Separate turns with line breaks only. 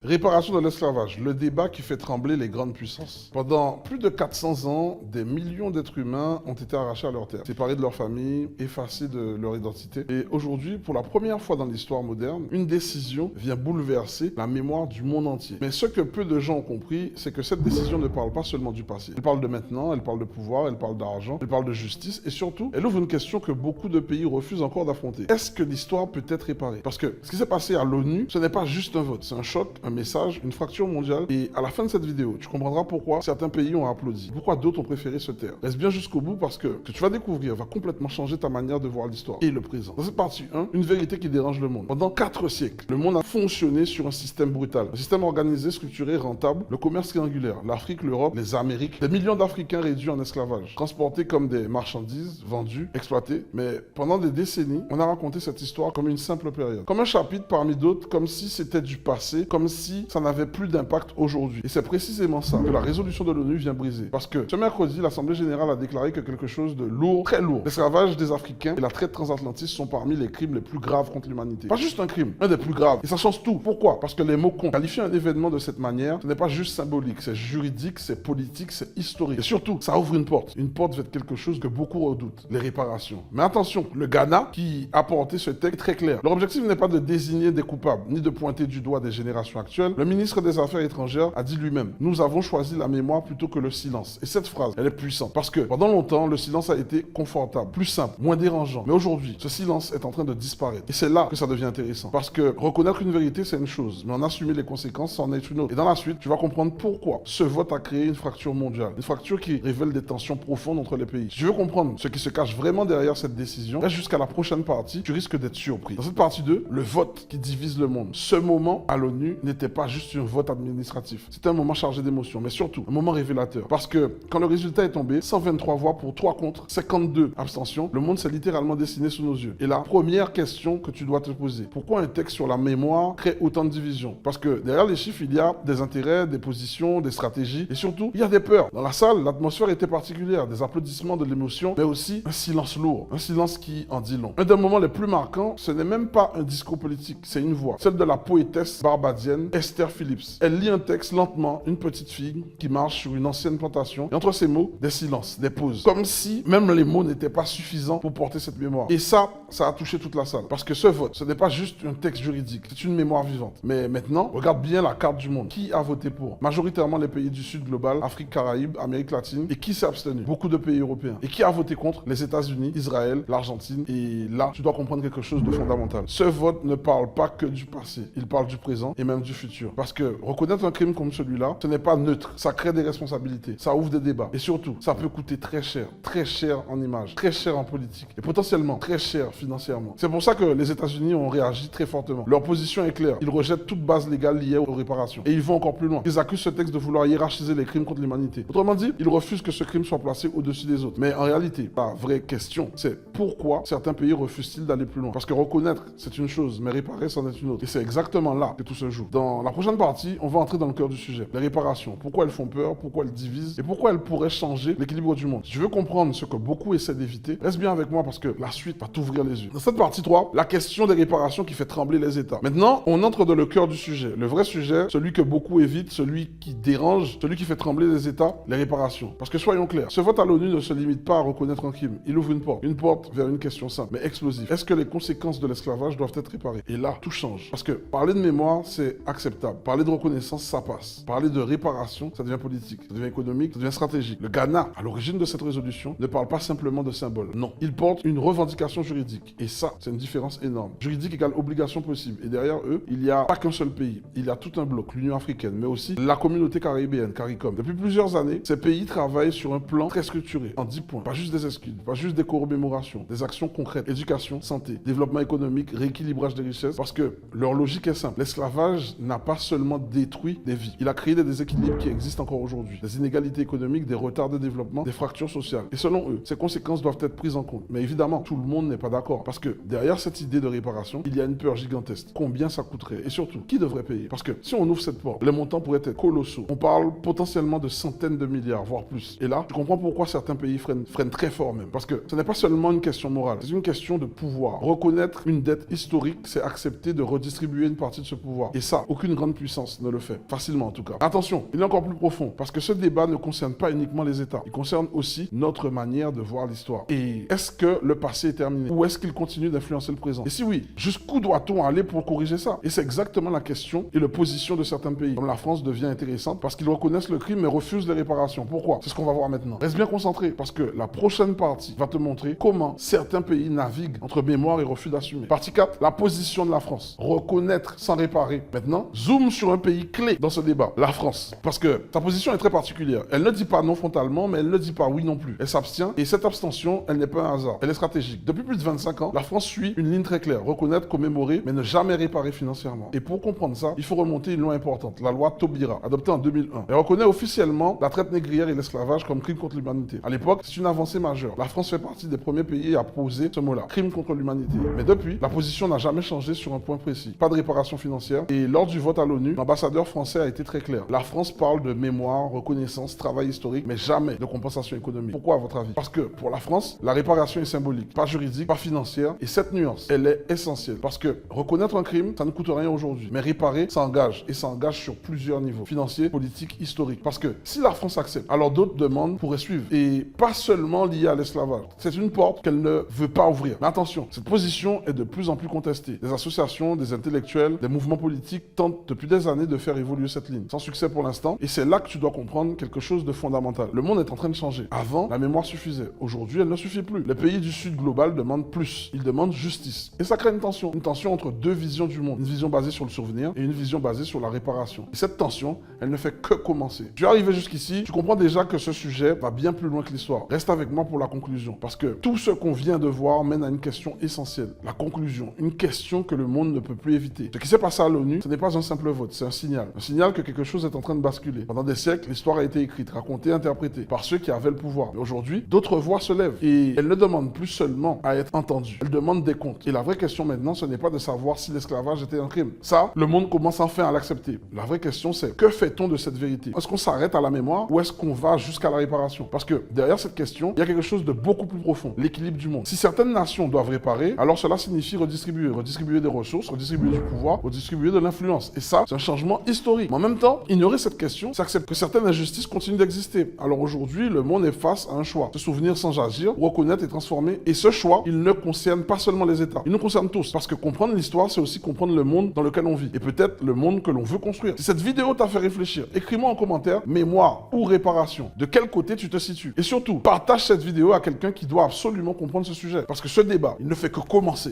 Réparation de l'esclavage, le débat qui fait trembler les grandes puissances. Pendant plus de 400 ans, des millions d'êtres humains ont été arrachés à leur terre, séparés de leur famille, effacés de leur identité. Et aujourd'hui, pour la première fois dans l'histoire moderne, une décision vient bouleverser la mémoire du monde entier. Mais ce que peu de gens ont compris, c'est que cette décision ne parle pas seulement du passé. Elle parle de maintenant, elle parle de pouvoir, elle parle d'argent, elle parle de justice et surtout, elle ouvre une question que beaucoup de pays refusent encore d'affronter. Est-ce que l'histoire peut être réparée? Parce que ce qui s'est passé à l'ONU, ce n'est pas juste un vote, c'est un choc, un message, une fracture mondiale. Et à la fin de cette vidéo, tu comprendras pourquoi certains pays ont applaudi, pourquoi d'autres ont préféré se taire. Reste bien jusqu'au bout parce que ce que tu vas découvrir va complètement changer ta manière de voir l'histoire et le présent. Dans cette partie 1, une vérité qui dérange le monde. Pendant 4 siècles, le monde a fonctionné sur un système brutal, un système organisé, structuré, rentable, le commerce triangulaire, l'Afrique, l'Europe, les Amériques, des millions d'Africains réduits en esclavage, transportés comme des marchandises, vendus, exploités. Mais pendant des décennies, on a raconté cette histoire comme une simple période, comme un chapitre parmi d'autres, comme si c'était du passé, comme si ça n'avait plus d'impact aujourd'hui. Et c'est précisément ça que la résolution de l'ONU vient briser. Parce que ce mercredi, l'Assemblée générale a déclaré que quelque chose de lourd, très lourd, l'esclavage des Africains et la traite transatlantique sont parmi les crimes les plus graves contre l'humanité. Pas juste un crime, un des plus graves. Et ça change tout. Pourquoi? Parce que les mots comptent. Qualifier un événement de cette manière, ce n'est pas juste symbolique, c'est juridique, c'est politique, c'est historique. Et surtout, ça ouvre une porte vers quelque chose que beaucoup redoutent, les réparations. Mais attention, le Ghana, qui a porté ce texte, est très clair. Leur objectif n'est pas de désigner des coupables, ni de pointer du doigt des générations actuelles. Le ministre des Affaires étrangères a dit lui-même: nous avons choisi la mémoire plutôt que le silence. Et cette phrase, elle est puissante. Parce que pendant longtemps, le silence a été confortable, plus simple, moins dérangeant. Mais aujourd'hui, ce silence est en train de disparaître. Et c'est là que ça devient intéressant. Parce que reconnaître une vérité, c'est une chose, mais en assumer les conséquences, c'en est une autre. Et dans la suite, tu vas comprendre pourquoi ce vote a créé une fracture mondiale. Une fracture qui révèle des tensions profondes entre les pays. Si tu veux comprendre ce qui se cache vraiment derrière cette décision, reste jusqu'à la prochaine partie, tu risques d'être surpris. Dans cette partie 2, le vote qui divise le monde. Ce moment à l'ONU n'était pas juste un vote administratif. C'était un moment chargé d'émotions, mais surtout un moment révélateur. Parce que quand le résultat est tombé, 123 voix pour 3 contre, 52 abstentions, le monde s'est littéralement dessiné sous nos yeux. Et la première question que tu dois te poser: pourquoi un texte sur la mémoire crée autant de divisions? Parce que derrière les chiffres, il y a des intérêts, des positions, des stratégies, et surtout, il y a des peurs. Dans la salle, l'atmosphère était particulière, des applaudissements, de l'émotion, mais aussi un silence lourd, un silence qui en dit long. Un des moments les plus marquants, ce n'est même pas un discours politique, c'est une voix, celle de la poétesse barbadienne Esther Phillips. Elle lit un texte lentement, une petite fille qui marche sur une ancienne plantation, et entre ces mots, des silences, des pauses, comme si même les mots n'étaient pas suffisants pour porter cette mémoire. Et ça a touché toute la salle, parce que ce vote, ce n'est pas juste un texte juridique, c'est une mémoire vivante. Mais maintenant, regarde bien la carte du monde. Qui a voté pour? Majoritairement les pays du Sud global, Afrique, Caraïbes, Amérique latine. Et qui s'est abstenu? Beaucoup de pays européens. Et qui a voté contre? Les États-Unis, Israël, l'Argentine. Et là, tu dois comprendre quelque chose de fondamental. Ce vote ne parle pas que du passé, il parle du présent et même du futur. Parce que reconnaître un crime comme celui-là, ce n'est pas neutre. Ça crée des responsabilités, ça ouvre des débats. Et surtout, ça peut coûter très cher en images, très cher en politique et potentiellement très cher financièrement. C'est pour ça que les États-Unis ont réagi très fortement. Leur position est claire. Ils rejettent toute base légale liée aux réparations. Et ils vont encore plus loin. Ils accusent ce texte de vouloir hiérarchiser les crimes contre l'humanité. Autrement dit, ils refusent que ce crime soit placé au-dessus des autres. Mais en réalité, la vraie question, c'est pourquoi certains pays refusent-ils d'aller plus loin? Parce que reconnaître, c'est une chose, mais réparer, c'en est une autre. Et c'est exactement là que tout se joue. Dans la prochaine partie, on va entrer dans le cœur du sujet. Les réparations. Pourquoi elles font peur, pourquoi elles divisent et pourquoi elles pourraient changer l'équilibre du monde. Si tu veux comprendre ce que beaucoup essaient d'éviter, reste bien avec moi parce que la suite va t'ouvrir les yeux. Dans cette partie 3, la question des réparations qui fait trembler les États. Maintenant, on entre dans le cœur du sujet. Le vrai sujet, celui que beaucoup évitent, celui qui dérange, celui qui fait trembler les États, les réparations. Parce que soyons clairs, ce vote à l'ONU ne se limite pas à reconnaître un crime. Il ouvre une porte vers une question simple, mais explosive. Est-ce que les conséquences de l'esclavage doivent être réparées? Et là, tout change. Parce que parler de mémoire, c'est acceptable. Parler de reconnaissance, ça passe. Parler de réparation, ça devient politique, ça devient économique, ça devient stratégique. Le Ghana, à l'origine de cette résolution, ne parle pas simplement de symboles. Non. Il porte une revendication juridique. Et ça, c'est une différence énorme. Juridique égale obligation possible. Et derrière eux, il n'y a pas qu'un seul pays. Il y a tout un bloc, l'Union africaine, mais aussi la communauté caribéenne, CARICOM. Depuis plusieurs années, ces pays travaillent sur un plan très structuré, en 10 points. Pas juste des excuses, pas juste des commémorations, des actions concrètes, éducation, santé, développement économique, rééquilibrage des richesses, parce que leur logique est simple. L'esclavage n'a pas seulement détruit des vies, il a créé des déséquilibres qui existent encore aujourd'hui. Des inégalités économiques, des retards de développement, des fractures sociales. Et selon eux, ces conséquences doivent être prises en compte. Mais évidemment, tout le monde n'est pas d'accord, parce que derrière cette idée de réparation, il y a une peur gigantesque. Combien ça coûterait? Et surtout, qui devrait payer? Parce que si on ouvre cette porte, les montants pourraient être colossaux. On parle potentiellement de centaines de milliards, voire plus. Et là, tu comprends pourquoi certains pays freinent très fort même. Parce que ce n'est pas seulement une question morale, c'est une question de pouvoir. Reconnaître une dette historique, c'est accepter de redistribuer une partie de ce pouvoir. Et ça, Aucune grande puissance ne le fait. Facilement en tout cas. Attention, il est encore plus profond parce que ce débat ne concerne pas uniquement les États. Il concerne aussi notre manière de voir l'histoire. Et est-ce que le passé est terminé ou est-ce qu'il continue d'influencer le présent? Et si oui, jusqu'où doit-on aller pour corriger ça? Et c'est exactement la question et la position de certains pays. Comme la France devient intéressante parce qu'ils reconnaissent le crime mais refusent les réparations. Pourquoi? C'est ce qu'on va voir maintenant. Reste bien concentré parce que la prochaine partie va te montrer comment certains pays naviguent entre mémoire et refus d'assumer. Partie 4, la position de la France. Reconnaître sans réparer. Maintenant, zoom sur un pays clé dans ce débat, la France. Parce que sa position est très particulière. Elle ne dit pas non frontalement, mais elle ne dit pas oui non plus. Elle s'abstient et cette abstention, elle n'est pas un hasard. Elle est stratégique. Depuis plus de 25 ans, la France suit une ligne très claire. Reconnaître, commémorer, mais ne jamais réparer financièrement. Et pour comprendre ça, il faut remonter une loi importante, la loi Taubira, adoptée en 2001. Elle reconnaît officiellement la traite négrière et l'esclavage comme crime contre l'humanité. À l'époque, c'est une avancée majeure. La France fait partie des premiers pays à poser ce mot-là, crime contre l'humanité. Mais depuis, la position n'a jamais changé sur un point précis. Pas de réparation financière. Et lors du vote à l'ONU, l'ambassadeur français a été très clair. La France parle de mémoire, reconnaissance, travail historique, mais jamais de compensation économique. Pourquoi à votre avis? Parce que pour la France, la réparation est symbolique, pas juridique, pas financière. Et cette nuance, elle est essentielle. Parce que reconnaître un crime, ça ne coûte rien aujourd'hui. Mais réparer, ça engage. Et ça engage sur plusieurs niveaux. Financier, politique, historique. Parce que si la France accepte, alors d'autres demandes pourraient suivre. Et pas seulement liées à l'esclavage. C'est une porte qu'elle ne veut pas ouvrir. Mais attention, cette position est de plus en plus contestée. Des associations, des intellectuels, des mouvements politiques tentent depuis des années de faire évoluer cette ligne. Sans succès pour l'instant. Et c'est là que tu dois comprendre quelque chose de fondamental. Le monde est en train de changer. Avant, la mémoire suffisait. Aujourd'hui, elle ne suffit plus. Les pays du Sud global demandent plus. Ils demandent justice. Et ça crée une tension. Une tension entre deux visions du monde. Une vision basée sur le souvenir et une vision basée sur la réparation. Et cette tension, elle ne fait que commencer. Tu es arrivé jusqu'ici, tu comprends déjà que ce sujet va bien plus loin que l'histoire. Reste avec moi pour la conclusion. Parce que tout ce qu'on vient de voir mène à une question essentielle. La conclusion. Une question que le monde ne peut plus éviter. Ce qui s'est passé à l'ONU, ce n'est pas un simple vote, c'est un signal. Un signal que quelque chose est en train de basculer. Pendant des siècles, l'histoire a été écrite, racontée, interprétée par ceux qui avaient le pouvoir. Mais aujourd'hui, d'autres voix se lèvent. Et elles ne demandent plus seulement à être entendues. Elles demandent des comptes. Et la vraie question maintenant, ce n'est pas de savoir si l'esclavage était un crime. Ça, le monde commence enfin à l'accepter. La vraie question, c'est que fait-on de cette vérité? Est-ce qu'on s'arrête à la mémoire ou est-ce qu'on va jusqu'à la réparation? Parce que derrière cette question, il y a quelque chose de beaucoup plus profond. L'équilibre du monde. Si certaines nations doivent réparer, alors cela signifie redistribuer. Redistribuer des ressources, redistribuer du pouvoir, redistribuer de l'influence. Et ça, c'est un changement historique. Mais en même temps, ignorer cette question, c'est accepter que certaines injustices continuent d'exister. Alors aujourd'hui, le monde est face à un choix. Se souvenir sans agir, reconnaître et transformer. Et ce choix, il ne concerne pas seulement les États. Il nous concerne tous. Parce que comprendre l'histoire, c'est aussi comprendre le monde dans lequel on vit. Et peut-être le monde que l'on veut construire. Si cette vidéo t'a fait réfléchir, écris-moi en commentaire, mémoire ou réparation. De quel côté tu te situes? Et surtout, partage cette vidéo à quelqu'un qui doit absolument comprendre ce sujet. Parce que ce débat, il ne fait que commencer.